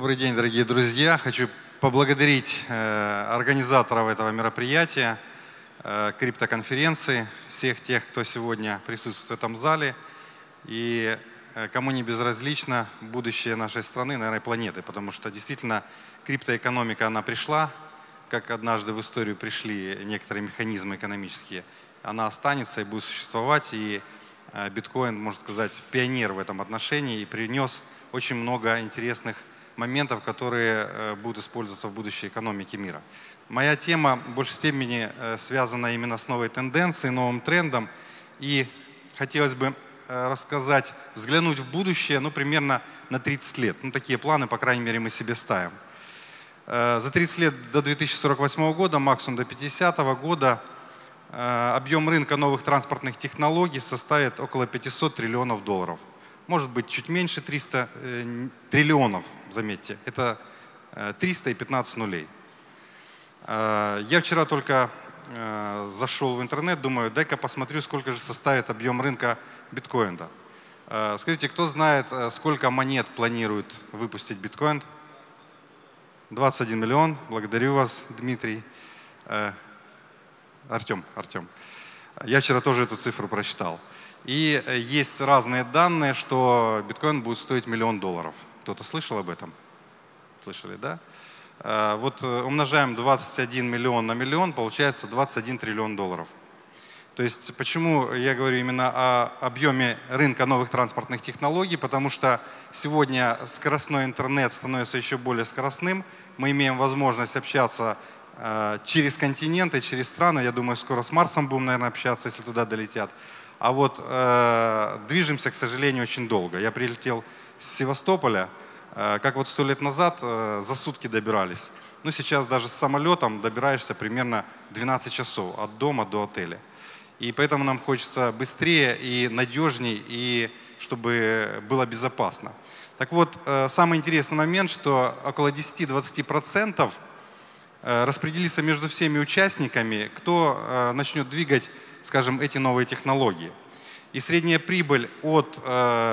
Добрый день, дорогие друзья. Хочу поблагодарить организаторов этого мероприятия, криптоконференции, всех тех, кто сегодня присутствует в этом зале и кому не безразлично будущее нашей страны, наверное, планеты, потому что действительно криптоэкономика, она пришла, как однажды в историю пришли некоторые механизмы экономические, она останется и будет существовать, и биткоин, можно сказать, пионер в этом отношении и принес очень много интересных моментов, которые будут использоваться в будущей экономике мира. Моя тема в большей степени связана именно с новой тенденцией, новым трендом. И хотелось бы рассказать, взглянуть в будущее, примерно на 30 лет. Такие планы, по крайней мере, мы себе ставим. За 30 лет до 2048 года, максимум до 2050 года, объем рынка новых транспортных технологий составит около 500 триллионов долларов. Может быть, чуть меньше 300 триллионов, заметьте. Это 300 и 15 нулей. Я вчера только зашел в интернет, думаю, дай-ка посмотрю, сколько же составит объем рынка биткоина. Скажите, кто знает, сколько монет планирует выпустить биткоин? 21 миллион. Благодарю вас, Дмитрий. Артем. Я вчера тоже эту цифру прочитал. И есть разные данные, что биткоин будет стоить $1 миллион. Кто-то слышал об этом? Слышали, да? Вот умножаем 21 миллион на миллион, получается 21 триллион долларов. То есть почему я говорю именно о объеме рынка новых транспортных технологий? Потому что сегодня скоростной интернет становится еще более скоростным. Мы имеем возможность общаться через континенты, через страны. Я думаю, скоро с Марсом будем, наверное, общаться, если туда долетят. А вот движемся, к сожалению, очень долго. Я прилетел с Севастополя, как вот 100 лет назад за сутки добирались. Сейчас даже с самолетом добираешься примерно 12 часов от дома до отеля. И поэтому нам хочется быстрее и надежнее, и чтобы было безопасно. Так вот, самый интересный момент, что около 10-20% распределится между всеми участниками, кто начнет двигать, скажем, эти новые технологии. И средняя прибыль от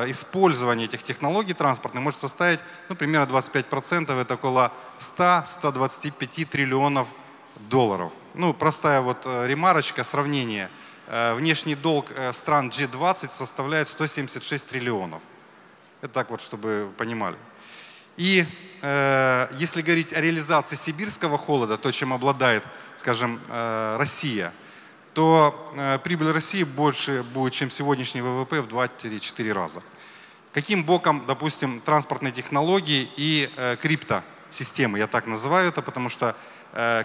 использования этих технологий транспортных может составить примерно 25%, это около 100-125 триллионов долларов. Простая вот ремарочка, сравнение. Внешний долг стран G20 составляет 176 триллионов. Это так вот, чтобы вы понимали. И если говорить о реализации сибирского холода, то, чем обладает, скажем, Россия, то прибыль России больше будет, чем сегодняшний ВВП в 2-4 раза. Каким боком, допустим, транспортные технологии и криптосистемы, я так называю это, потому что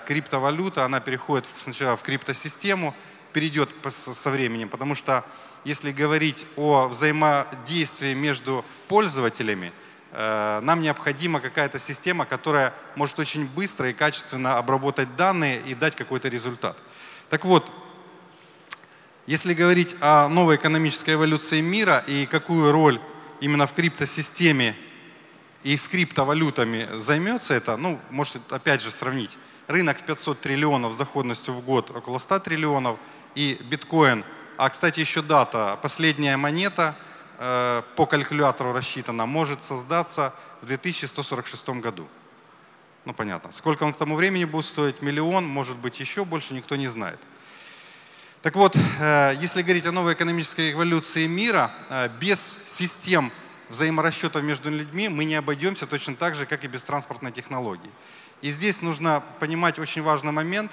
криптовалюта, она переходит сначала в криптосистему, перейдет со временем, потому что если говорить о взаимодействии между пользователями, нам необходима какая-то система, которая может очень быстро и качественно обработать данные и дать какой-то результат. Так вот, если говорить о новой экономической эволюции мира и какую роль именно в криптосистеме и с криптовалютами займется это, можете опять же сравнить. Рынок в 500 триллионов с доходностью в год около 100 триллионов и биткоин. А, кстати, еще дата. Последняя монета по калькулятору рассчитана, может создаться в 2146 году. Понятно. Сколько он к тому времени будет стоить? Миллион, может быть еще больше, никто не знает. Так вот, если говорить о новой экономической эволюции мира, без систем взаиморасчетов между людьми мы не обойдемся точно так же, как и без транспортной технологии. И здесь нужно понимать очень важный момент.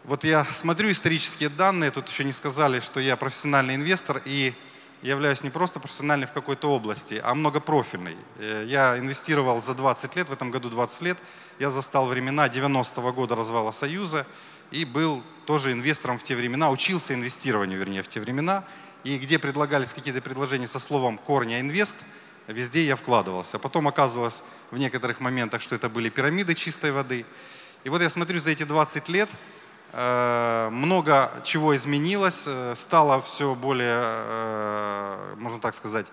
Вот я смотрю исторические данные, тут еще не сказали, что я профессиональный инвестор и являюсь не просто профессиональный в какой-то области, а многопрофильный. Я инвестировал за 20 лет, в этом году 20 лет. Я застал времена 90-го года развала Союза и был тоже инвестором в те времена, учился инвестированию, вернее, в те времена. И где предлагались какие-то предложения со словом «корня инвест», везде я вкладывался. Потом оказывалось в некоторых моментах, что это были пирамиды чистой воды. И вот я смотрю, за эти 20 лет много чего изменилось, стало все более, можно так сказать,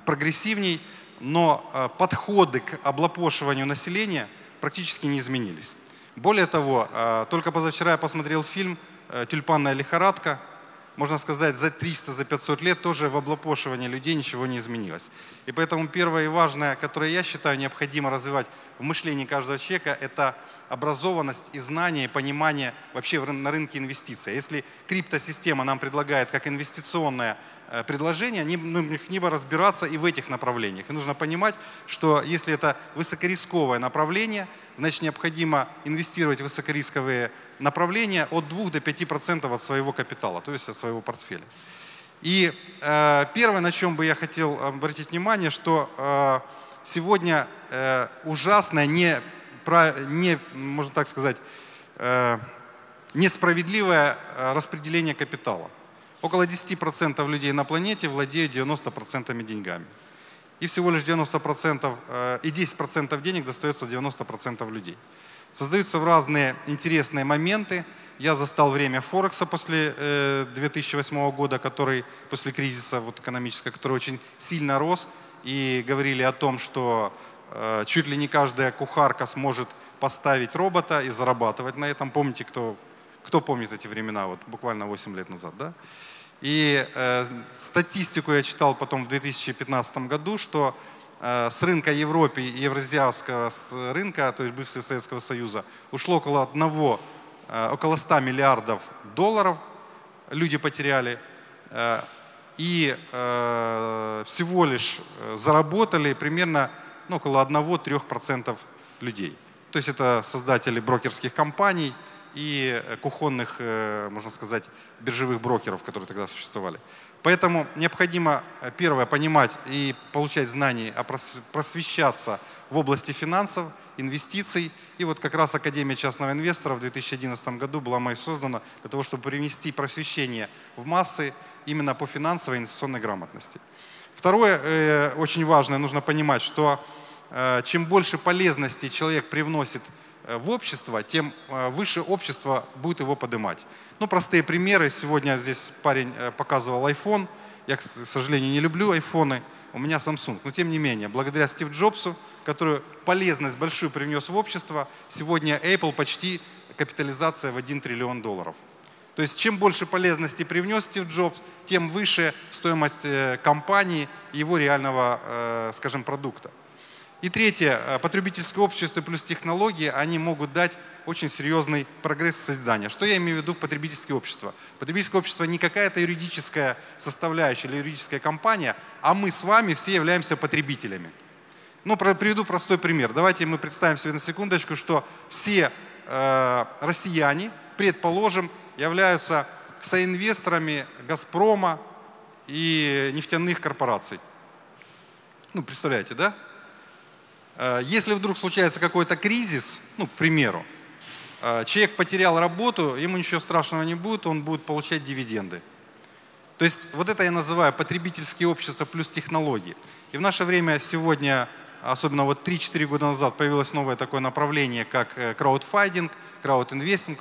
прогрессивней, но подходы к облапошиванию населения практически не изменились. Более того, только позавчера я посмотрел фильм «Тюльпанная лихорадка». можно сказать, за 300, за 500 лет тоже в облапошивании людей ничего не изменилось. И поэтому первое и важное, которое я считаю необходимо развивать в мышлении каждого человека, это образованность и знание, и понимание вообще на рынке инвестиций. Если криптосистема нам предлагает как инвестиционное предложение, необходимо разбираться и в этих направлениях. И нужно понимать, что если это высокорисковое направление, значит необходимо инвестировать в высокорисковые направления от 2 до 5% от своего капитала, то есть от своего портфеля. И первое, на чем бы я хотел обратить внимание, что сегодня ужасное, можно так сказать, несправедливое распределение капитала. Около 10% людей на планете владеют 90% деньгами. И всего лишь 90% и 10% денег достается 90% людей. Создаются в разные интересные моменты. Я застал время Форекса после 2008 года, после кризиса экономического, который очень сильно рос. И говорили о том, что чуть ли не каждая кухарка сможет поставить робота и зарабатывать на этом. Помните, кто помнит эти времена, буквально 8 лет назад, да? И статистику я читал потом в 2015 году, что с рынка Европы и евразиатского рынка, то есть бывшего Советского Союза, ушло около 100 миллиардов долларов люди потеряли. И всего лишь заработали примерно около 1-3% людей. То есть это создатели брокерских компаний и кухонных, можно сказать, биржевых брокеров, которые тогда существовали. Поэтому необходимо, первое, понимать и получать знания, просвещаться в области финансов, инвестиций. И как раз Академия частного инвестора в 2011 году была мной создана для того, чтобы привнести просвещение в массы именно по финансовой и инвестиционной грамотности. Второе, очень важное, нужно понимать, что чем больше полезности человек привносит в общество, тем выше общество будет его поднимать. Простые примеры. Сегодня здесь парень показывал iPhone. Я, к сожалению, не люблю айфоны. У меня Samsung. Но тем не менее, благодаря Стиву Джобсу, который полезность большую привнес в общество, сегодня Apple почти капитализация в 1 триллион долларов. То есть чем больше полезности привнес Стив Джобс, тем выше стоимость компании и его реального, скажем, продукта. И третье, потребительское общество плюс технологии, они могут дать очень серьезный прогресс создания. Что я имею в виду в потребительское общество? Потребительское общество не какая-то юридическая составляющая или юридическая компания, а мы с вами все являемся потребителями. Приведу простой пример. Давайте мы представим себе на секундочку, что все россияне, предположим, являются соинвесторами «Газпрома» и нефтяных корпораций. Представляете, да? Если вдруг случается какой-то кризис, к примеру, человек потерял работу, ему ничего страшного не будет, он будет получать дивиденды. То есть это я называю потребительские общества плюс технологии. И в наше время сегодня, особенно 3-4 года назад, появилось новое такое направление, как краудфандинг, краудинвестинг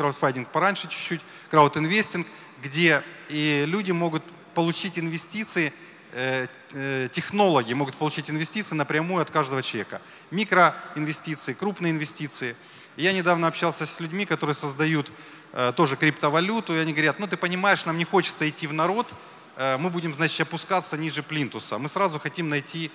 пораньше чуть-чуть, краудинвестинг, где и люди могут получить инвестиции, технологи могут получить инвестиции напрямую от каждого человека. Микроинвестиции, крупные инвестиции. Я недавно общался с людьми, которые создают тоже криптовалюту, и они говорят, ты понимаешь, нам не хочется идти в народ, мы будем, значит, опускаться ниже плинтуса. Мы сразу хотим найти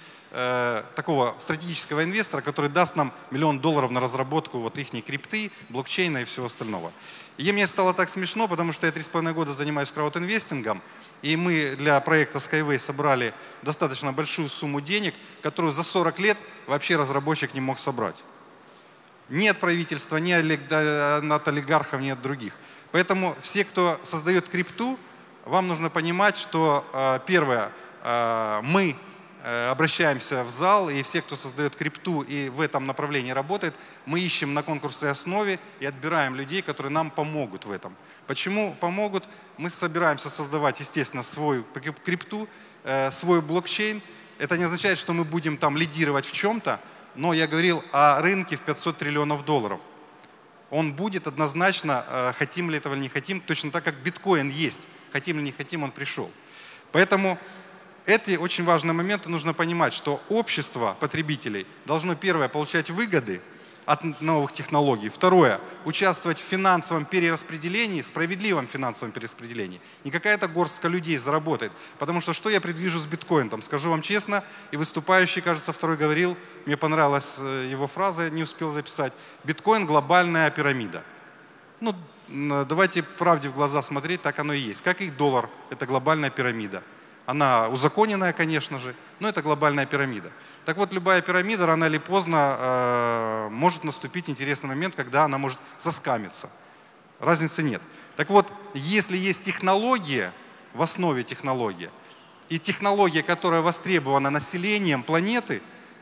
такого стратегического инвестора, который даст нам $1 миллион на разработку их крипты, блокчейна и всего остального. И мне стало так смешно, потому что я 3,5 года занимаюсь краудинвестингом, и мы для проекта Skyway собрали достаточно большую сумму денег, которую за 40 лет вообще разработчик не мог собрать. Ни от правительства, ни от олигархов, ни от других. Поэтому все, кто создает крипту, вам нужно понимать, что первое, мы обращаемся в зал, и все, кто создает крипту и в этом направлении работает, мы ищем на конкурсной основе и отбираем людей, которые нам помогут в этом. Почему помогут? Мы собираемся создавать, естественно, свою крипту, свой блокчейн. Это не означает, что мы будем там лидировать в чем-то, но я говорил о рынке в 500 триллионов долларов. Он будет однозначно, хотим ли этого или не хотим, точно так, как биткоин есть. Хотим или не хотим, он пришел. Поэтому эти очень важные моменты нужно понимать, что общество потребителей должно, первое, получать выгоды, от новых технологий. Второе. Участвовать в финансовом перераспределении, справедливом финансовом перераспределении. Не какая-то горстка людей заработает. Потому что я предвижу с биткоином? Скажу вам честно, и выступающий, кажется, второй говорил, мне понравилась его фраза, не успел записать. Биткоин – глобальная пирамида. Ну, давайте правде в глаза смотреть, так оно и есть. Как и доллар – это глобальная пирамида. Она узаконенная, конечно же, но это глобальная пирамида. Так вот, любая пирамида рано или поздно может наступить интересный момент, когда она может соскамиться. Разницы нет. Так вот, если есть технология, в основе технология, и технология, которая востребована населением планеты,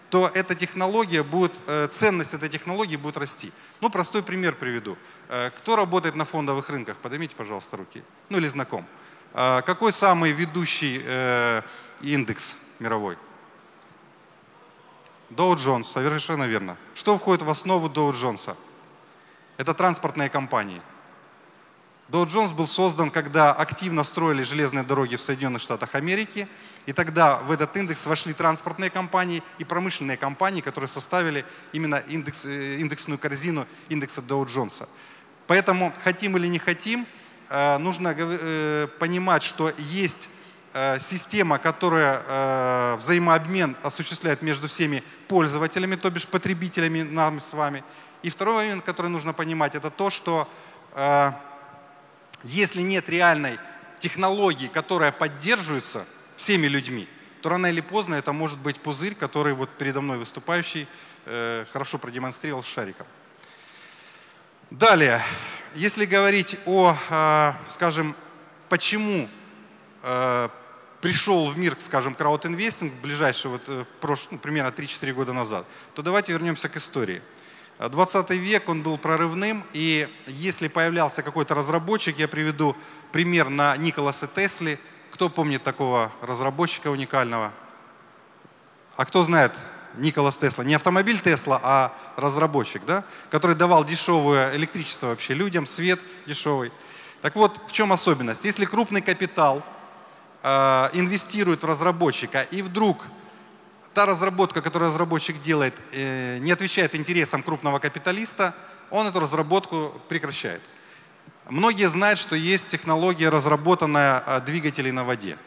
то эта технология будет, ценность этой технологии будет расти. Ну, простой пример приведу. Кто работает на фондовых рынках? Поднимите, пожалуйста, руки. Ну, или знаком. Какой самый ведущий индекс мировой? Dow Jones, совершенно верно. Что входит в основу Dow Jones? Это транспортные компании. Dow Jones был создан, когда активно строили железные дороги в Соединенных Штатах Америки, и тогда в этот индекс вошли транспортные компании и промышленные компании, которые составили именно индексную корзину индекса Dow Jones. Поэтому, хотим или не хотим, нужно понимать, что есть система, которая взаимообмен осуществляет между всеми пользователями, то бишь потребителями, нами с вами. И второй момент, который нужно понимать, это то, что если нет реальной технологии, которая поддерживается всеми людьми, то рано или поздно это может быть пузырь, который вот передо мной выступающий хорошо продемонстрировал с шариком. Далее, если говорить о, скажем, почему пришел в мир, скажем, краудинвестинг ближайший, примерно 3-4 года назад, то давайте вернемся к истории. 20 век, он был прорывным, и если появлялся какой-то разработчик, я приведу пример на Николаса Тесли. Кто помнит такого разработчика уникального? А кто знает Николас Тесла? Не автомобиль Тесла, а разработчик, да? Который давал дешевое электричество вообще людям, свет дешевый. Так вот, в чем особенность? Если крупный капитал инвестирует в разработчика, и вдруг та разработка, которую разработчик делает, не отвечает интересам крупного капиталиста, он эту разработку прекращает. Многие знают, что есть технология, разработанная двигателей на воде.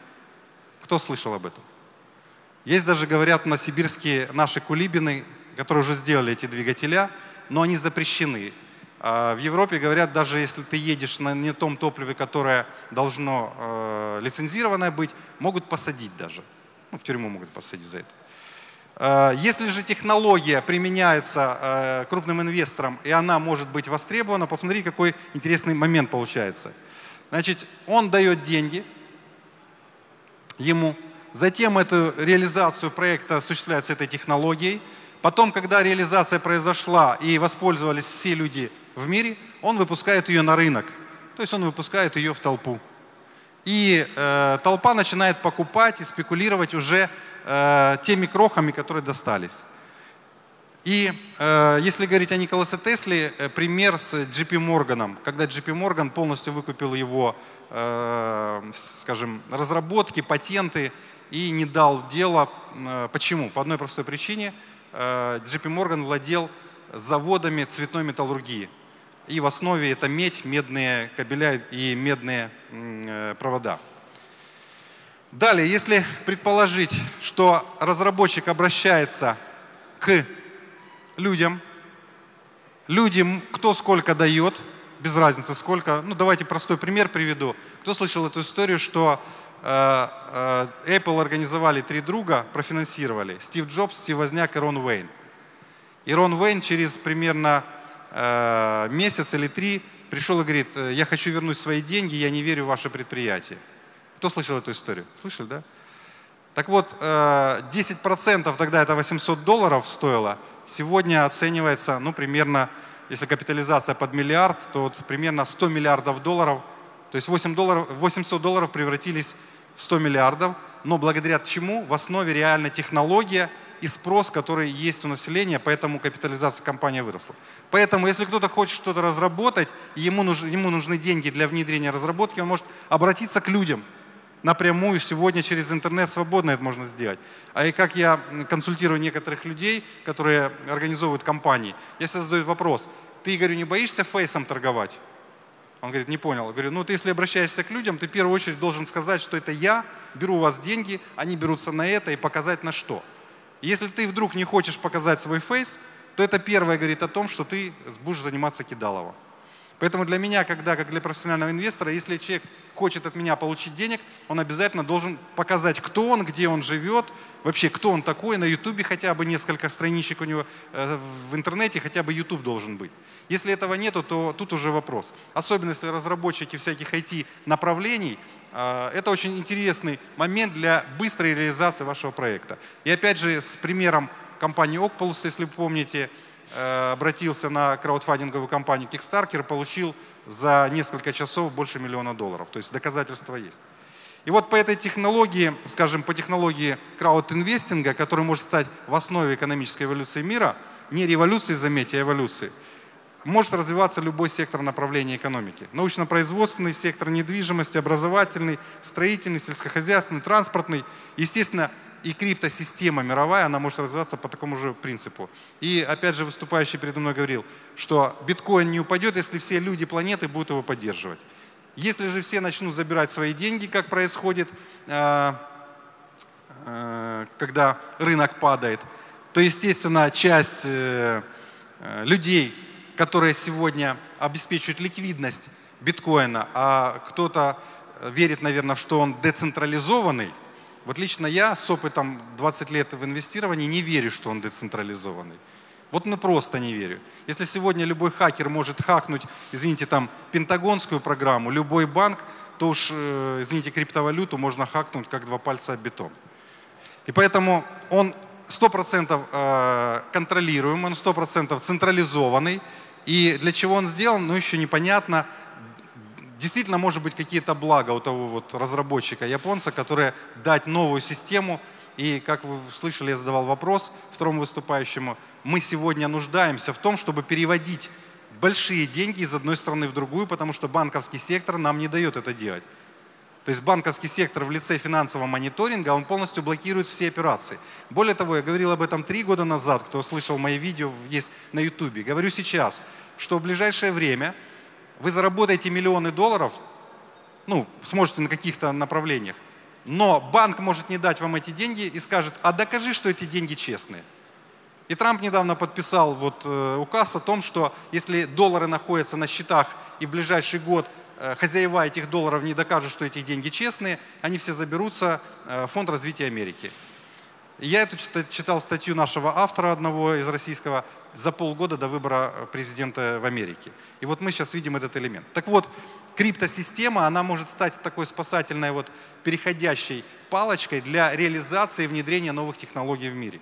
Кто слышал об этом? Есть даже, говорят, на сибирские наши кулибины, которые уже сделали эти двигателя, но они запрещены. В Европе говорят, даже если ты едешь на не том топливе, которое должно лицензированное быть, могут посадить даже. Ну, в тюрьму могут посадить за это. Если же технология применяется крупным инвестором, и она может быть востребована, посмотри, какой интересный момент получается. Значит, он дает деньги ему, затем эту реализацию проекта осуществляется этой технологией. Потом, когда реализация произошла и воспользовались все люди в мире, он выпускает ее на рынок. То есть он выпускает ее в толпу. И толпа начинает покупать и спекулировать уже теми крохами, которые достались. И если говорить о Николасе Тесле, пример с JP Morgan. Когда JP Morgan полностью выкупил его, скажем, разработки, патенты и не дал дела. Почему? По одной простой причине. JP Morgan владел заводами цветной металлургии. И в основе это медь, медные кабеля и медные провода. Далее, если предположить, что разработчик обращается к людям, кто сколько дает, без разницы сколько. Ну, давайте простой пример приведу. Кто слышал эту историю, что Apple организовали 3 друга, профинансировали. Стив Джобс, Стив Возняк и Рон Уэйн. И Рон Уэйн через примерно месяц или 3 пришел и говорит: я хочу вернуть свои деньги, я не верю в ваше предприятие. Кто слышал эту историю? Слышали, да? Так вот, 10% тогда это $800 стоило. Сегодня оценивается, ну, примерно, если капитализация под миллиард, то вот примерно $100 миллиардов. То есть $800 превратились в 100 миллиардов. Но благодаря чему? В основе реальная технология и спрос, который есть у населения, поэтому капитализация компании выросла. Поэтому, если кто-то хочет что-то разработать, и ему нужны деньги для внедрения разработки, он может обратиться к людям. напрямую сегодня через интернет свободно это можно сделать. А и как я консультирую некоторых людей, которые организовывают компании, я всегда задаю вопрос: ты, говорю, не боишься фейсом торговать? Он говорит: не понял. Я говорю: ну ты если обращаешься к людям, ты в первую очередь должен сказать, что это я беру у вас деньги, они берутся на это, и показать на что. Если ты вдруг не хочешь показать свой фейс, то это первое говорит о том, что ты будешь заниматься кидалово. Поэтому для меня, как для профессионального инвестора, если человек хочет от меня получить денег, он обязательно должен показать, кто он, где он живет, вообще кто он такой, на Ютубе хотя бы несколько страничек у него, в интернете хотя бы YouTube должен быть. Если этого нету, то тут уже вопрос. Особенно если разработчики всяких IT-направлений, это очень интересный момент для быстрой реализации вашего проекта. И опять же, с примером компании Ocpulse, если вы помните, обратился на краудфандинговую компанию Kickstarter, получил за несколько часов больше $1 миллиона. То есть доказательства есть. И вот по этой технологии, скажем, по технологии краудинвестинга, который может стать в основе экономической эволюции мира, не революции, заметьте, а эволюции, может развиваться любой сектор направления экономики. Научно-производственный сектор, недвижимости, образовательный, строительный, сельскохозяйственный, транспортный. Естественно, и криптосистема мировая, она может развиваться по такому же принципу. И опять же, выступающий передо мной говорил, что биткоин не упадет, если все люди планеты будут его поддерживать. Если же все начнут забирать свои деньги, как происходит, когда рынок падает, то, естественно, часть людей, которые сегодня обеспечивают ликвидность биткоина, а кто-то верит, наверное, что он децентрализованный. Вот лично я с опытом 20 лет в инвестировании не верю, что он децентрализованный. Вот просто не верю. Если сегодня любой хакер может хакнуть, извините, там, пентагонскую программу, любой банк, то уж, извините, криптовалюту можно хакнуть, как два пальца об бетон. И поэтому он 100% контролируемый, он 100% централизованный. И для чего он сделан, ну еще непонятно. Действительно, может быть, какие-то блага у того вот разработчика японца, которые дать новую систему. И, как вы слышали, я задавал вопрос второму выступающему, мы сегодня нуждаемся в том, чтобы переводить большие деньги из одной страны в другую, потому что банковский сектор нам не дает это делать. То есть банковский сектор в лице финансового мониторинга, он полностью блокирует все операции. Более того, я говорил об этом 3 года назад, кто слышал мои видео, есть на YouTube. Говорю сейчас, что в ближайшее время вы заработаете миллионы долларов, ну, сможете на каких-то направлениях, но банк может не дать вам эти деньги и скажет: а докажи, что эти деньги честные. И Трамп недавно подписал вот указ о том, что если доллары находятся на счетах и в ближайший год хозяева этих долларов не докажут, что эти деньги честные, они все заберутся в Фонд развития Америки. Я читал статью нашего автора, одного из российского, за полгода до выбора президента в Америке. И вот мы сейчас видим этот элемент. Так вот, криптосистема, она может стать такой спасательной вот переходящей палочкой для реализации и внедрения новых технологий в мире.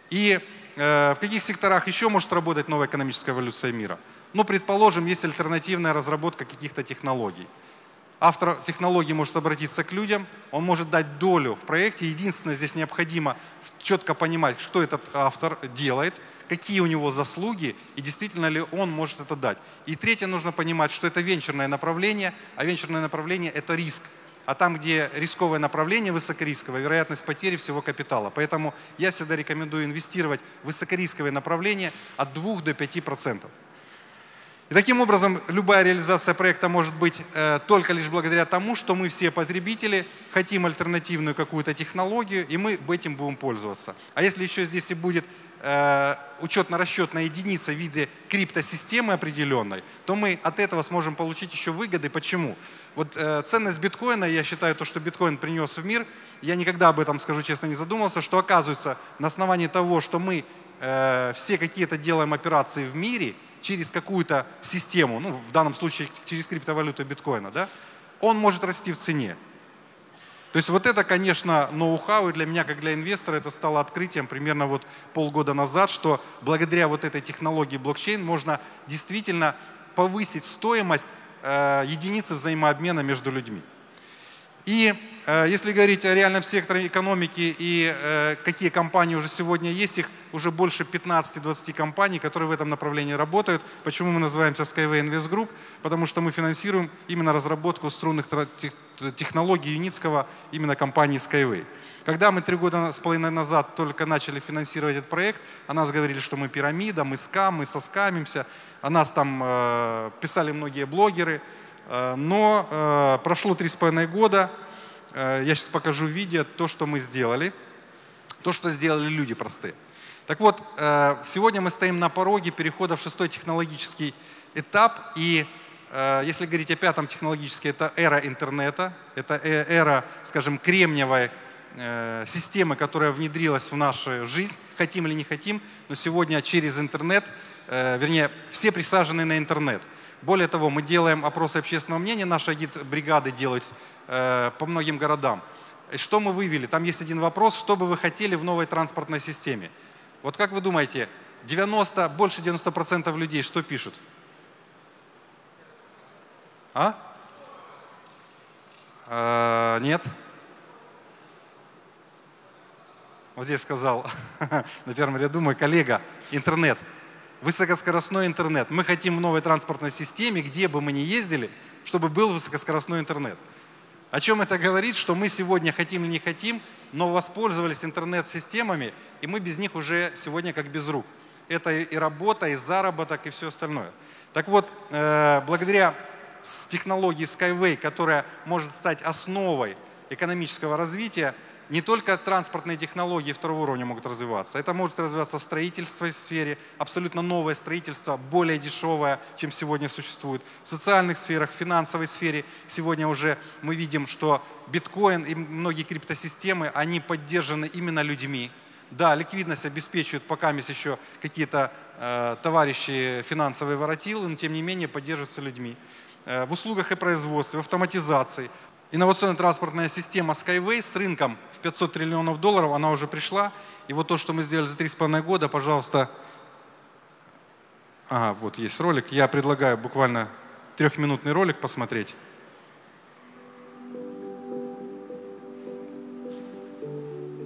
И в каких секторах еще может работать новая экономическая эволюция мира? Ну, предположим, есть альтернативная разработка каких-то технологий. Автор технологии может обратиться к людям, он может дать долю в проекте. Единственное, здесь необходимо четко понимать, что этот автор делает, какие у него заслуги и действительно ли он может это дать. И третье, нужно понимать, что это венчурное направление, а венчурное направление – это риск. А там, где рисковое направление, высокорисковое, вероятность потери всего капитала. Поэтому я всегда рекомендую инвестировать в высокорисковые направления от 2 до 5%. И таким образом, любая реализация проекта может быть только лишь благодаря тому, что мы все потребители хотим альтернативную какую-то технологию, и мы этим будем пользоваться. А если еще здесь и будет учетно-расчетная единица в виде криптосистемы определенной, то мы от этого сможем получить еще выгоды. Почему? Вот ценность биткоина, я считаю, то, что биткоин принес в мир, я никогда об этом, скажу честно, не задумывался, что оказывается на основании того, что мы все какие-то делаем операции в мире, через какую-то систему, ну, в данном случае через криптовалюту биткоина, да, он может расти в цене. То есть вот это, конечно, ноу-хау, и для меня, как для инвестора, это стало открытием примерно вот полгода назад, что благодаря вот этой технологии блокчейн можно действительно повысить стоимость единицы взаимообмена между людьми. И если говорить о реальном секторе экономики и какие компании уже сегодня есть, их уже больше 15-20 компаний, которые в этом направлении работают. Почему мы называемся Skyway Invest Group? Потому что мы финансируем именно разработку струнных технологий Юницкого именно компании Skyway. Когда мы 3,5 года назад только начали финансировать этот проект, о нас говорили, что мы пирамида, мы скам, мы соскамимся. О нас там писали многие блогеры. Но прошло 3,5 года. Я сейчас покажу видео то, что мы сделали, то, что сделали люди простые. Так вот, сегодня мы стоим на пороге перехода в 6-й технологический этап. И если говорить о 5-м технологическом, это эра интернета, это эра, скажем, кремниевой системы, которая внедрилась в нашу жизнь, хотим или не хотим, но сегодня через интернет, вернее, все присажены на интернет. Более того, мы делаем опросы общественного мнения, наши агит-бригады делают по многим городам. И что мы вывели? Там есть один вопрос: что бы вы хотели в новой транспортной системе? Вот как вы думаете, больше 90% людей что пишут? Нет? Вот здесь сказал на первом ряду мой коллега: интернет. Высокоскоростной интернет. Мы хотим в новой транспортной системе, где бы мы ни ездили, чтобы был высокоскоростной интернет. О чем это говорит? Что мы сегодня хотим или не хотим, но воспользовались интернет-системами, и мы без них уже сегодня как без рук. Это и работа, и заработок, и все остальное. Так вот, благодаря технологии Skyway, которая может стать основой экономического развития, не только транспортные технологии второго уровня могут развиваться. Это может развиваться в строительной сфере, абсолютно новое строительство, более дешевое, чем сегодня существует. В социальных сферах, в финансовой сфере сегодня уже мы видим, что биткоин и многие криптосистемы, они поддержаны именно людьми. Да, ликвидность обеспечивают пока еще какие-то товарищи финансовые воротилы, но тем не менее поддерживаются людьми. В услугах и производстве, в автоматизации. Инновационная транспортная система Skyway с рынком в $500 триллионов, она уже пришла. И вот то, что мы сделали за 3,5 года, пожалуйста. Вот есть ролик. Я предлагаю буквально 3-минутный ролик посмотреть.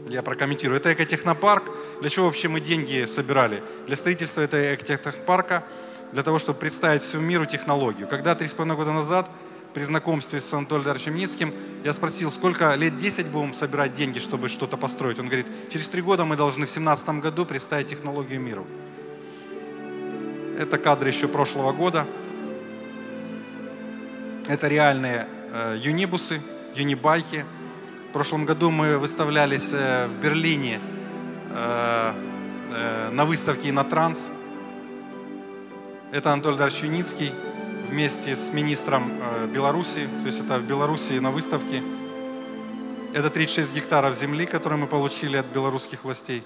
Я прокомментирую. Это экотехнопарк. Для чего вообще мы деньги собирали? Для строительства этого экотехнопарка, для того, чтобы представить всему миру технологию. Когда 3,5 года назад при знакомстве с Анатолием Даровичем Юницким я спросил, сколько лет 10 будем собирать деньги, чтобы что-то построить. Он говорит, через 3 года мы должны в 2017 году представить технологию миру. Это кадры еще прошлого года. Это реальные юнибусы, юнибайки. В прошлом году мы выставлялись в Берлине на выставке «Иннотранс». Это Анатолий Дарович Юницкий вместе с министром Беларуси, то есть это в Беларуси на выставке. Это 36 гектаров земли, которые мы получили от белорусских властей.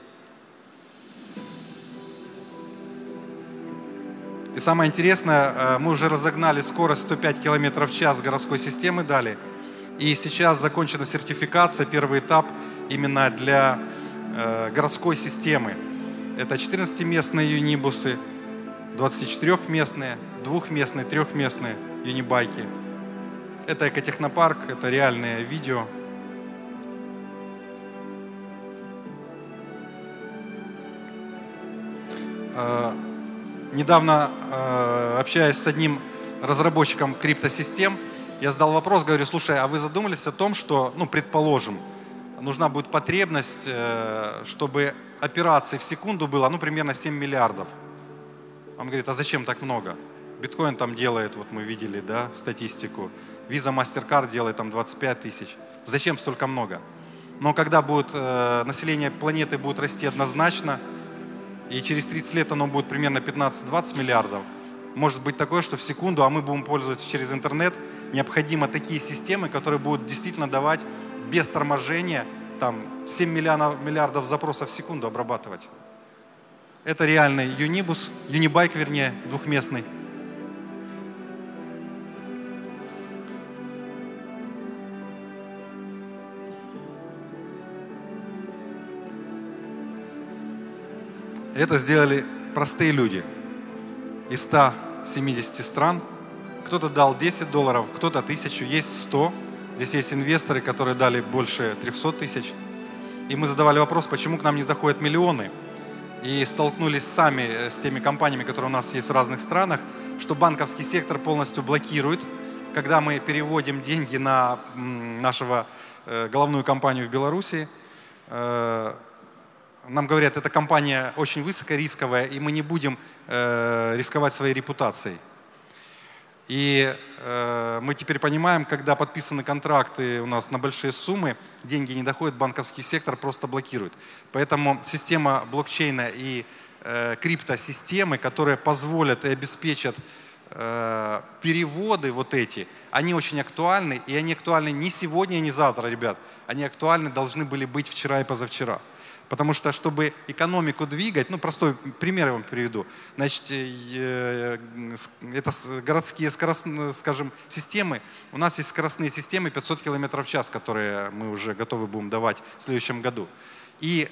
И самое интересное, мы уже разогнали скорость 105 км в час городской системы дали. И сейчас закончена сертификация, первый этап именно для городской системы. Это 14-местные юнибусы, 24-местные, 2-местные, 3-местные юнибайки. Это экотехнопарк, это реальное видео. Недавно, общаясь с одним разработчиком криптосистем, я задал вопрос, говорю, слушай, а вы задумались о том, что, предположим, нужна будет потребность, чтобы операций в секунду было, примерно 7 миллиардов. Он говорит, а зачем так много? Биткоин там делает, вот мы видели, да, статистику. Visa, MasterCard делает там 25 тысяч. Зачем столько много? Но когда население планеты будет расти однозначно, и через 30 лет оно будет примерно 15-20 миллиардов, может быть такое, что в секунду, а мы будем пользоваться через интернет, необходимы такие системы, которые будут действительно давать без торможения 7 миллиардов запросов в секунду обрабатывать. Это реальный юнибус, юнибайк, вернее, 2-местный. Это сделали простые люди из 170 стран. Кто-то дал $10, кто-то 1000, есть 100. Здесь есть инвесторы, которые дали больше 300 тысяч. И мы задавали вопрос, почему к нам не заходят миллионы. И столкнулись сами с теми компаниями, которые у нас есть в разных странах, что банковский сектор полностью блокирует. Когда мы переводим деньги на нашу головную компанию в Беларуси, нам говорят, эта компания очень высокорисковая, и мы не будем рисковать своей репутацией. И мы теперь понимаем, когда подписаны контракты у нас на большие суммы, деньги не доходят, банковский сектор просто блокирует. Поэтому система блокчейна и криптосистемы, которые позволят и обеспечат переводы вот эти, они очень актуальны, и они актуальны не сегодня, не завтра, ребят. Они актуальны должны были быть вчера и позавчера. Потому что, чтобы экономику двигать, ну, простой пример я вам приведу. Значит, это городские скоростные, скажем, системы. У нас есть скоростные системы 500 км в час, которые мы уже готовы будем давать в следующем году. И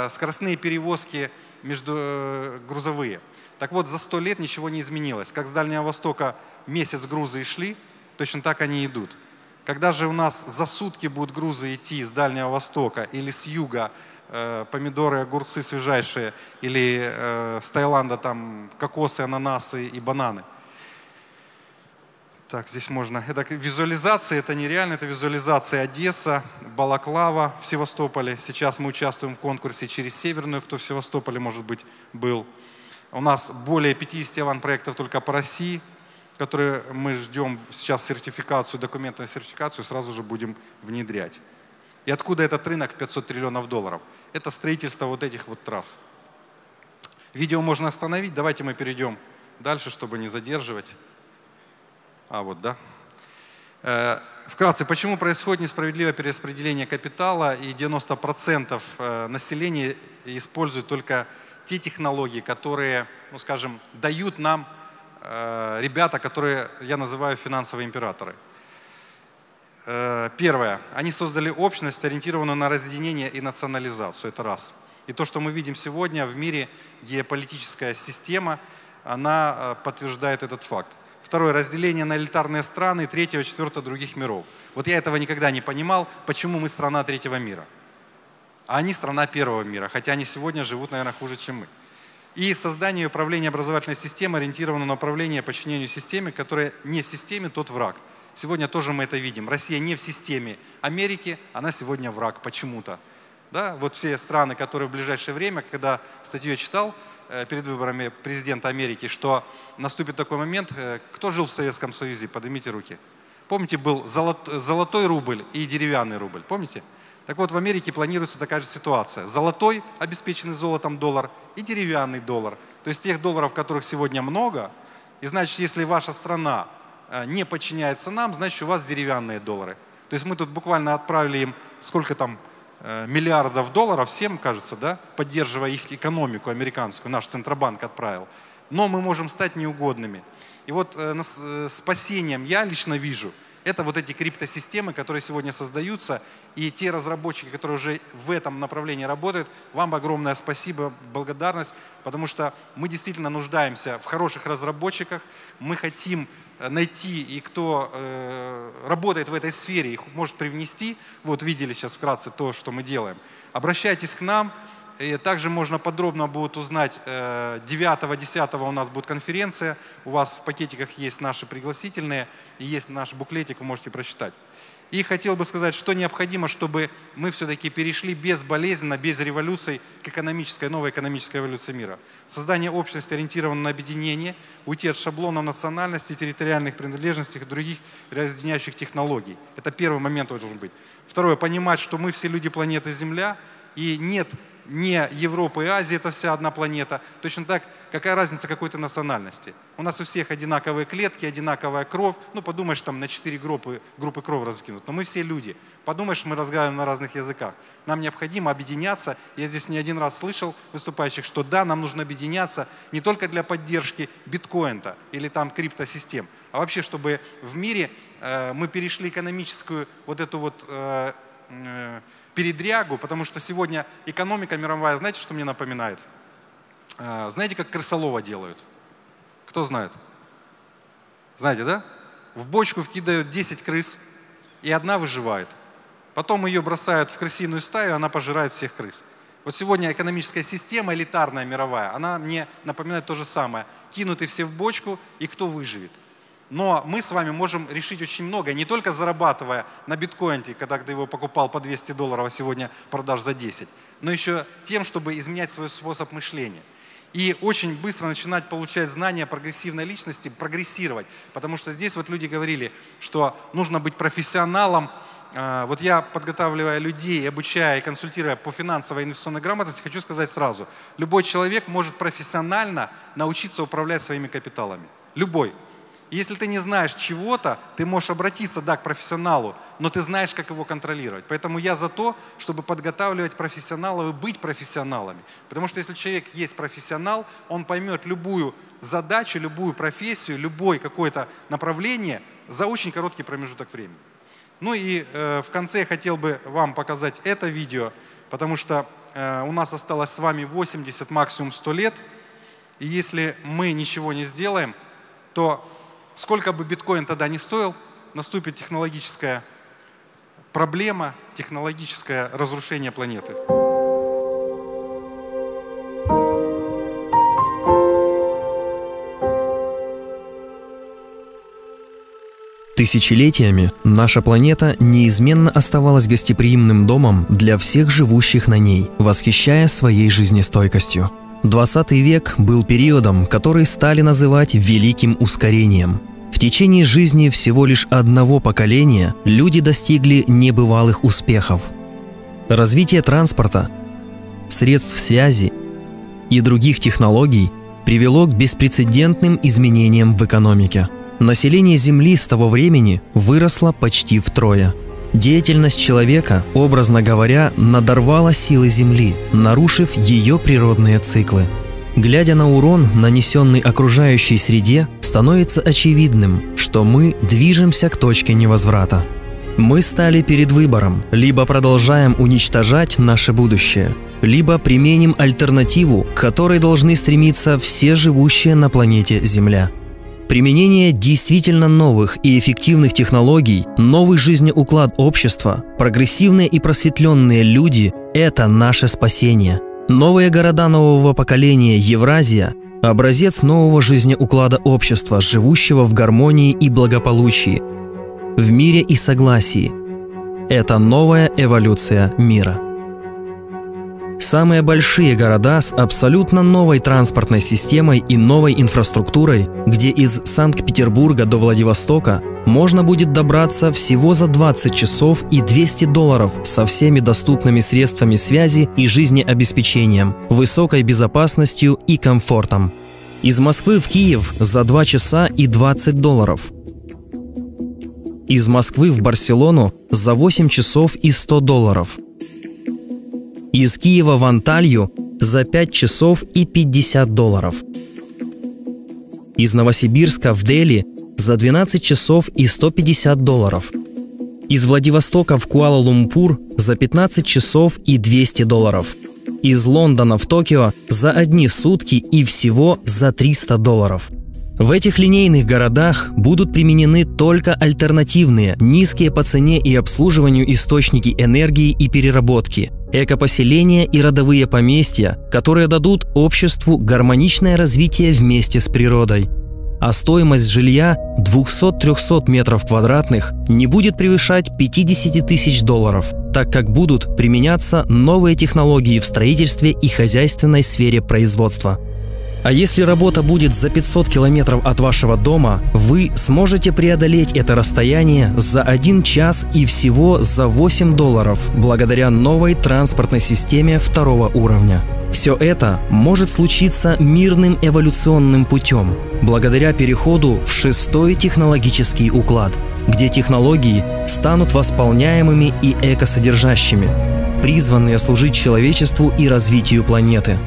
скоростные перевозки грузовые. Так вот, за 100 лет ничего не изменилось. Как с Дальнего Востока месяц грузы и шли, точно так они идут. Когда же у нас за сутки будут грузы идти с Дальнего Востока или с юга, помидоры, огурцы свежайшие, или с Таиланда там кокосы, ананасы и бананы. Так, здесь можно. Это визуализация, это нереально, это визуализация Одесса, Балаклава в Севастополе. Сейчас мы участвуем в конкурсе через Северную, кто в Севастополе, может быть, был. У нас более 50 аван-проектов только по России, которые мы ждем сейчас сертификацию, документную сертификацию, сразу же будем внедрять. И откуда этот рынок в 500 триллионов долларов? Это строительство вот этих вот трасс. Видео можно остановить, давайте мы перейдем дальше, чтобы не задерживать. Вот, да. Вкратце, почему происходит несправедливое перераспределение капитала и 90% населения используют только те технологии, которые, ну, скажем, дают нам ребята, которые я называю финансовые императоры. Первое. Они создали общность, ориентированную на разъединение и национализацию. Это раз. И то, что мы видим сегодня в мире, геополитическая система, она подтверждает этот факт. Второе. Разделение на элитарные страны. Третье, четвертое, других миров. Вот я этого никогда не понимал, почему мы страна третьего мира. А они страна первого мира, хотя они сегодня живут, наверное, хуже, чем мы. И создание и управление образовательной системой ориентировано на управление и подчинению системе, которая не в системе, тот враг. Сегодня тоже мы это видим. Россия не в системе Америки, она сегодня враг почему-то. Да? Вот все страны, которые в ближайшее время, когда статью я читал перед выборами президента Америки, что наступит такой момент, кто жил в Советском Союзе, поднимите руки. Помните, был золотой рубль и деревянный рубль, помните? Так вот, в Америке планируется такая же ситуация. Золотой, обеспеченный золотом доллар, и деревянный доллар. То есть тех долларов, которых сегодня много, и значит, если ваша страна не подчиняется нам, значит, у вас деревянные доллары. То есть мы тут буквально отправили им сколько там миллиардов долларов, всем, кажется, да, поддерживая их экономику американскую, наш Центробанк отправил. Но мы можем стать неугодными. И вот спасением я лично вижу, это вот эти криптосистемы, которые сегодня создаются, и те разработчики, которые уже в этом направлении работают, вам огромное спасибо, благодарность, потому что мы действительно нуждаемся в хороших разработчиках, мы хотим найти, и кто работает в этой сфере, их может привнести. Вот видели сейчас вкратце то, что мы делаем. Обращайтесь к нам. И также можно подробно будет узнать, 9-10 у нас будет конференция, у вас в пакетиках есть наши пригласительные, и есть наш буклетик, вы можете прочитать. И хотел бы сказать, что необходимо, чтобы мы все-таки перешли безболезненно, без революций к новой экономической эволюции мира. Создание общности, ориентированное на объединение, уйти от шаблонов национальности, территориальных принадлежностей и других разъединяющих технологий. Это первый момент должен быть. Второе, понимать, что мы все люди планеты Земля, и нет не Европа и Азия, это вся одна планета. Точно так, какая разница какой-то национальности? У нас у всех одинаковые клетки, одинаковая кровь. Ну, подумаешь, там на 4 группы крови раскинут. Но мы все люди. Подумаешь, мы разговариваем на разных языках. Нам необходимо объединяться. Я здесь не один раз слышал выступающих, что да, нам нужно объединяться не только для поддержки биткоина или там криптосистем, а вообще, чтобы в мире мы перешли экономическую вот эту вот передрягу, потому что сегодня экономика мировая, знаете, что мне напоминает? Знаете, как крысолова делают? Кто знает? Знаете, да? В бочку вкидывают 10 крыс, и одна выживает. Потом ее бросают в крысиную стаю, она пожирает всех крыс. Вот сегодня экономическая система элитарная, мировая, она мне напоминает то же самое. Кинуты все в бочку, и кто выживет. Но мы с вами можем решить очень многое, не только зарабатывая на биткоине, когда ты его покупал по $200, а сегодня продашь за 10, но еще тем, чтобы изменять свой способ мышления. И очень быстро начинать получать знания прогрессивной личности, прогрессировать. Потому что здесь вот люди говорили, что нужно быть профессионалом. Вот я, подготавливая людей, обучая и консультируя по финансовой и инвестиционной грамотности, хочу сказать сразу, любой человек может профессионально научиться управлять своими капиталами. Любой. Если ты не знаешь чего-то, ты можешь обратиться, да, к профессионалу, но ты знаешь, как его контролировать. Поэтому я за то, чтобы подготавливать профессионалов и быть профессионалами. Потому что если человек есть профессионал, он поймет любую задачу, любую профессию, любое какое-то направление за очень короткий промежуток времени. Ну и в конце я хотел бы вам показать это видео, потому что у нас осталось с вами 80, максимум 100 лет. И если мы ничего не сделаем, то сколько бы биткоин тогда не стоил, наступит технологическая проблема, технологическое разрушение планеты. Тысячелетиями наша планета неизменно оставалась гостеприимным домом для всех живущих на ней, восхищая своей жизнестойкостью. 20 век был периодом, который стали называть «великим ускорением». В течение жизни всего лишь одного поколения люди достигли небывалых успехов. Развитие транспорта, средств связи и других технологий привело к беспрецедентным изменениям в экономике. Население Земли с того времени выросло почти втрое. Деятельность человека, образно говоря, надорвала силы Земли, нарушив ее природные циклы. Глядя на урон, нанесенный окружающей среде, становится очевидным, что мы движемся к точке невозврата. Мы стали перед выбором: либо продолжаем уничтожать наше будущее, либо применим альтернативу, к которой должны стремиться все живущие на планете Земля. Применение действительно новых и эффективных технологий, новый жизнеуклад общества, прогрессивные и просветленные люди – это наше спасение. Новые города нового поколения Евразия – образец нового жизнеуклада общества, живущего в гармонии и благополучии, в мире и согласии. Это новая эволюция мира. Самые большие города с абсолютно новой транспортной системой и новой инфраструктурой, где из Санкт-Петербурга до Владивостока можно будет добраться всего за 20 часов и $200 со всеми доступными средствами связи и жизнеобеспечением, высокой безопасностью и комфортом. Из Москвы в Киев за 2 часа и $20. Из Москвы в Барселону за 8 часов и $100. Из Киева в Анталью за 5 часов и $50. Из Новосибирска в Дели за 12 часов и $150. Из Владивостока в Куала-Лумпур за 15 часов и $200. Из Лондона в Токио за одни сутки и всего за $300. В этих линейных городах будут применены только альтернативные, низкие по цене и обслуживанию источники энергии и переработки, экопоселения и родовые поместья, которые дадут обществу гармоничное развитие вместе с природой. А стоимость жилья 200-300 метров квадратных не будет превышать $50 тысяч, так как будут применяться новые технологии в строительстве и хозяйственной сфере производства. А если работа будет за 500 километров от вашего дома, вы сможете преодолеть это расстояние за 1 час и всего за $8 благодаря новой транспортной системе 2-го уровня. Все это может случиться мирным эволюционным путем, благодаря переходу в 6-й технологический уклад, где технологии станут восполняемыми и экосодержащими, призванные служить человечеству и развитию планеты.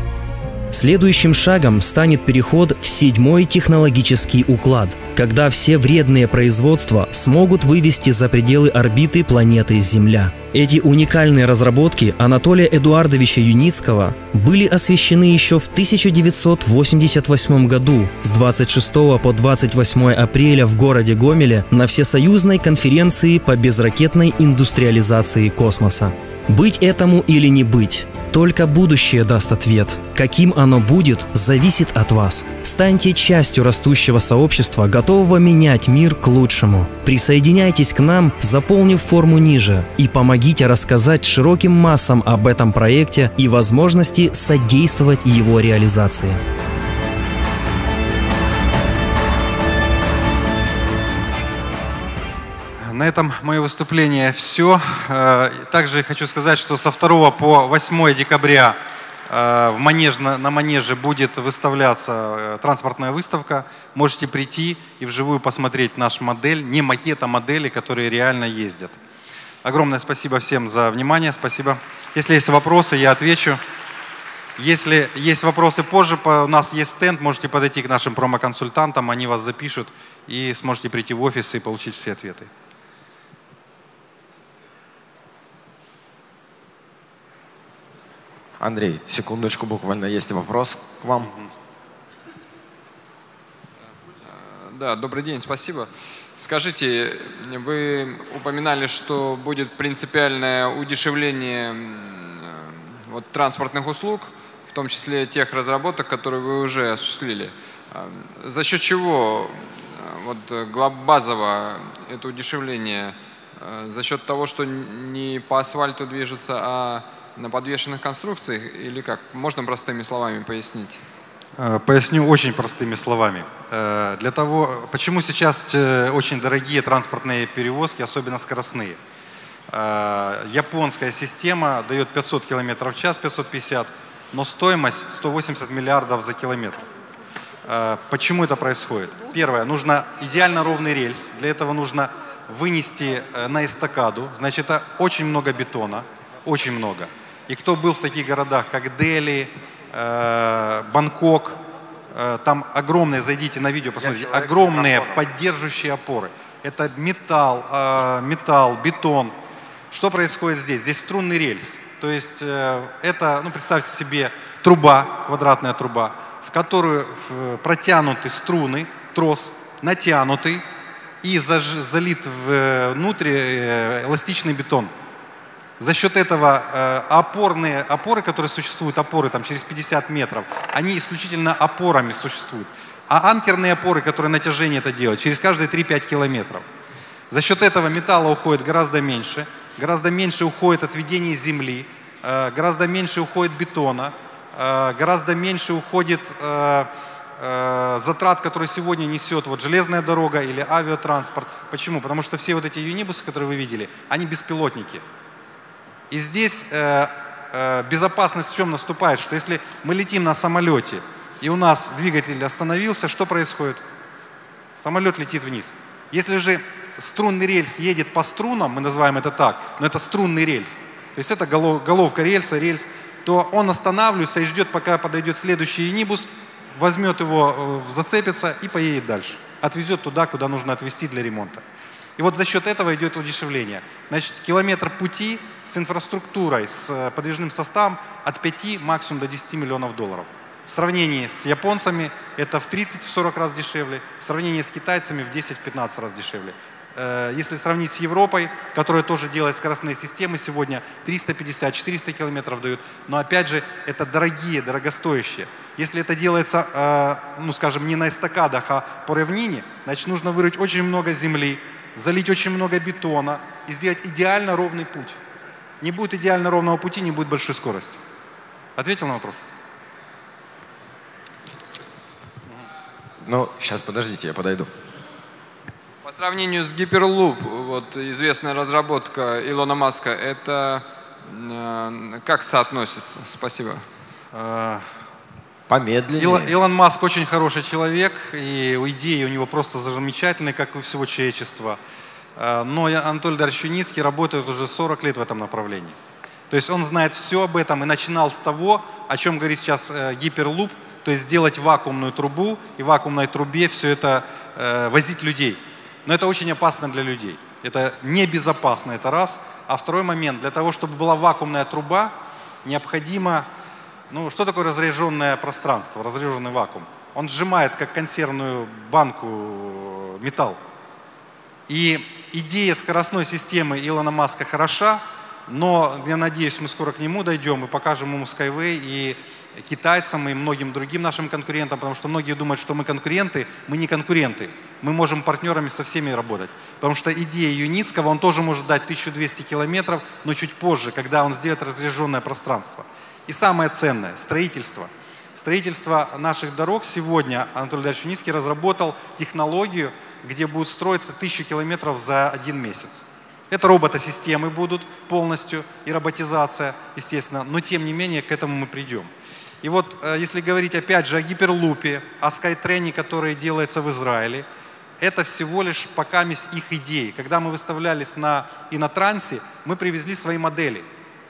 Следующим шагом станет переход в 7-й технологический уклад, когда все вредные производства смогут вывести за пределы орбиты планеты Земля. Эти уникальные разработки Анатолия Эдуардовича Юницкого были освещены еще в 1988 году с 26 по 28 апреля в городе Гомеле на Всесоюзной конференции по безракетной индустриализации космоса. Быть этому или не быть? Только будущее даст ответ. Каким оно будет, зависит от вас. Станьте частью растущего сообщества, готового менять мир к лучшему. Присоединяйтесь к нам, заполнив форму ниже, и помогите рассказать широким массам об этом проекте и возможности содействовать его реализации. На этом мое выступление все. Также хочу сказать, что со 2 по 8 декабря на Манеже будет выставляться транспортная выставка. Можете прийти и вживую посмотреть нашу модель, не макет, а модели, которые реально ездят. Огромное спасибо всем за внимание. Спасибо. Если есть вопросы, я отвечу. Если есть вопросы позже, у нас есть стенд, можете подойти к нашим промо-консультантам, они вас запишут и сможете прийти в офис и получить все ответы. Андрей, секундочку, буквально есть вопрос к вам. Да, добрый день, спасибо. Скажите, вы упоминали, что будет принципиальное удешевление транспортных услуг, в том числе тех разработок, которые вы уже осуществили. За счет чего базово это удешевление? За счет того, что не по асфальту движется, а на подвешенных конструкциях, или как? Можно простыми словами пояснить? Поясню очень простыми словами. Почему сейчас очень дорогие транспортные перевозки, особенно скоростные? Японская система дает 500 км в час, 550, но стоимость 180 миллиардов за километр. Почему это происходит? Первое, нужно идеально ровный рельс. Для этого нужно вынести на эстакаду. Значит, это очень много бетона, очень много. И кто был в таких городах, как Дели, Бангкок, там огромные, зайдите на видео, посмотрите, огромные поддерживающие опоры. Это металл, бетон. Что происходит здесь? Здесь струнный рельс. То есть это, представьте себе, труба, квадратная труба, в которую протянуты струны, трос, натянутый и залит внутрь эластичный бетон. За счет этого опоры, которые существуют, опоры там, через 50 метров, они исключительно опорами существуют. А анкерные опоры, которые натяжение это делают, через каждые 3-5 километров. За счет этого металла уходит гораздо меньше уходит отведение земли, гораздо меньше уходит бетона, гораздо меньше уходит затрат, которые сегодня несет железная дорога или авиатранспорт. Почему? Потому что все эти юнибусы, которые вы видели, они беспилотники. И здесь безопасность в чем наступает, что если мы летим на самолете, и у нас двигатель остановился, что происходит? Самолет летит вниз. Если же струнный рельс едет по струнам, мы называем это так, но это струнный рельс, то есть это головка рельса, то он останавливается и ждет, пока подойдет следующий юнибус, возьмет его, зацепится и поедет дальше. Отвезет туда, куда нужно отвезти для ремонта. И за счет этого идет удешевление. Значит, километр пути с инфраструктурой, с подвижным составом от 5 максимум до 10 миллионов долларов. В сравнении с японцами это в 30-40 раз дешевле, в сравнении с китайцами в 10-15 раз дешевле. Если сравнить с Европой, которая тоже делает скоростные системы, сегодня 350-400 километров дают, но опять же это дорогостоящие. Если это делается, скажем, не на эстакадах, а по равнине, значит нужно вырыть очень много земли, залить очень много бетона и сделать идеально ровный путь. Не будет идеально ровного пути, не будет большой скорости. Ответил на вопрос? Сейчас подождите, я подойду. По сравнению с Hyperloop, известная разработка Илона Маска, это как соотносится? Спасибо. Помедленнее. Илон Маск очень хороший человек, и идеи у него просто замечательные, как и у всего человечества. Но Анатолий Дарьевич Юницкий работает уже 40 лет в этом направлении. То есть он знает все об этом и начинал с того, о чем говорит сейчас Hyperloop, то есть сделать вакуумную трубу и в вакуумной трубе все это возить людей. Но это очень опасно для людей. Это небезопасно, это раз. А второй момент, для того, чтобы была вакуумная труба, необходимо, ну, что такое разряженное пространство, разряженный вакуум? Он сжимает, как консервную банку, металл. И идея скоростной системы Илона Маска хороша, но я надеюсь, мы скоро к нему дойдем и покажем ему Skyway и китайцам, и многим другим нашим конкурентам, потому что многие думают, что мы конкуренты. Мы не конкуренты. Мы можем партнерами со всеми работать. Потому что идея Юницкого, он тоже может дать 1200 километров, но чуть позже, когда он сделает разряженное пространство. И самое ценное – строительство. Строительство наших дорог сегодня Анатолий Ильич Юницкий разработал технологию, где будут строиться 1000 километров за 1 месяц. Это роботосистемы будут полностью и роботизация, естественно, но тем не менее к этому мы придем. И вот если говорить опять же о гиперлупе, о скайтрейне, который делается в Израиле, это всего лишь пока их идеи. Когда мы выставлялись на Инотрансе, мы привезли свои модели.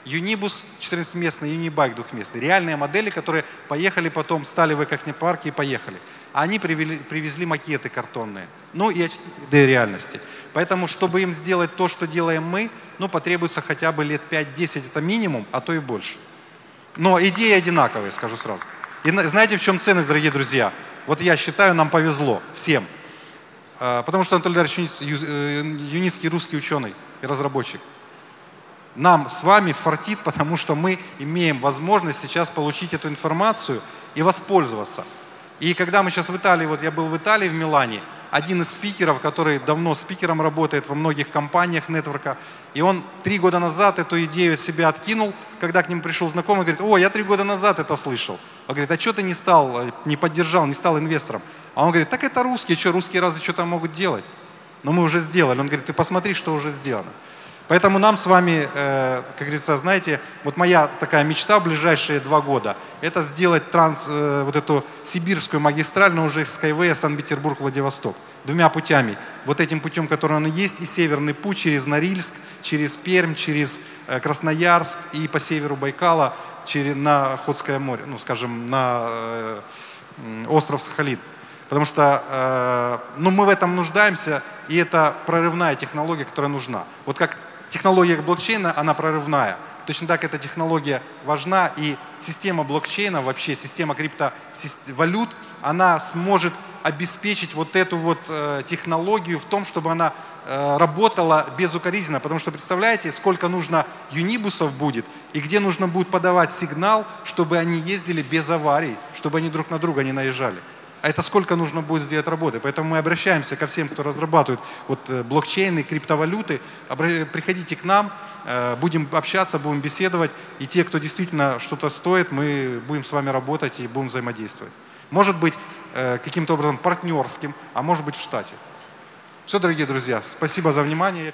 Юнибус 14-местный, Юнибайк 2-местный. Реальные модели, которые поехали потом, стали в экотехнопарке и поехали. А они привезли макеты картонные. Ну и очки 3D-реальности. Поэтому, чтобы им сделать то, что делаем мы, ну, потребуется хотя бы лет 5-10, это минимум, а то и больше. Но идеи одинаковые, скажу сразу. И знаете, в чем ценность, дорогие друзья? Вот я считаю, нам повезло всем. Потому что Анатолий Ильич Юницкий русский ученый и разработчик. Нам с вами фартит, потому что мы имеем возможность сейчас получить эту информацию и воспользоваться. И когда мы сейчас в Италии, вот я был в Италии, в Милане, один из спикеров, который давно спикером работает во многих компаниях нетворка, и он 3 года назад эту идею от себя откинул, когда к нему пришел знакомый, говорит: о, я 3 года назад это слышал. Он говорит: а что ты не поддержал, не стал инвестором? А он говорит: так это русские, что русские разве что-то могут делать? Но мы уже сделали. Он говорит: ты посмотри, что уже сделано. Поэтому нам с вами, как говорится, знаете, вот моя такая мечта в ближайшие 2 года, это сделать вот эту сибирскую магистраль, но уже из Skyway Санкт-Петербург-Владивосток. 2 путями. Вот этим путем, который он и есть, и северный путь через Норильск, через Пермь, через Красноярск и по северу Байкала на Охотское море, ну, скажем, на остров Сахалин. Потому что ну, мы в этом нуждаемся, и это прорывная технология, которая нужна. Вот как технология блокчейна, она прорывная. Точно так эта технология важна, и система блокчейна, вообще система криптовалют, она сможет обеспечить вот эту вот технологию в том, чтобы она работала безукоризненно. Потому что представляете, сколько нужно юнибусов будет, и где нужно будет подавать сигнал, чтобы они ездили без аварий, чтобы они друг на друга не наезжали. А это сколько нужно будет сделать работы. Поэтому мы обращаемся ко всем, кто разрабатывает вот блокчейны, криптовалюты. Приходите к нам, будем общаться, будем беседовать. И те, кто действительно что-то стоит, мы будем с вами работать и будем взаимодействовать. Может быть, каким-то образом партнерским, а может быть в штате. Все, дорогие друзья, спасибо за внимание.